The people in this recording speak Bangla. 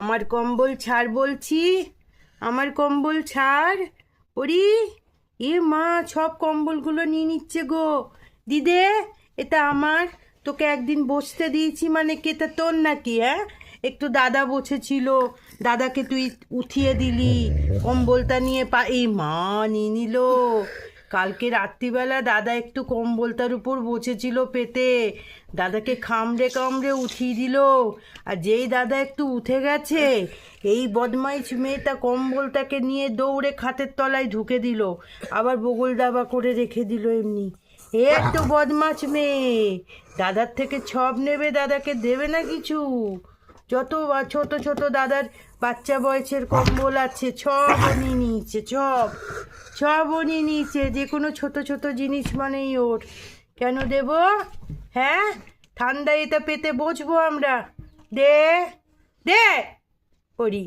আমার কম্বল ছাড় বলছি, আমার কম্বল ছাড়। ওরি, এ মা, সব কম্বলগুলো নিয়ে নিচ্ছে গো। দিদে, এটা আমার। তোকে একদিন বসতে দিয়েছি মানে কি এটা তোর নাকি? হ্যাঁ, একটু দাদা বসেছিল, দাদাকে তুই উঠিয়ে দিলি, কম্বলটা নিয়ে এই মা নিয়ে নিল। কালকে রাত্রিবেলা দাদা একটু কম্বলটার উপর বসেছিল পেতে, দাদাকে কামড়ে কামড়ে উঠিয়ে দিল। আর যেই দাদা একটু উঠে গেছে, এই বদমাইশ মেয়েটা কম্বলটাকে নিয়ে দৌড়ে খাটের তলায় ঢুকে দিল, আবার বগল দাবা করে রেখে দিল এমনি। এ একটু বদমাশ মেয়ে, দাদার থেকে ছব নেবে, দাদাকে দেবে না কিছু। যত ছোট ছোট দাদার বাচ্চা বয়সের কম্বল আছে সব নিয়ে নিয়েছে, সব নিয়ে নিয়েছে। যে কোনো ছোট ছোট জিনিস মানেই ওর। কেন দেব? হ্যাঁ, ঠান্ডায় এটা পেতে বসবো আমরা? দে দে করি।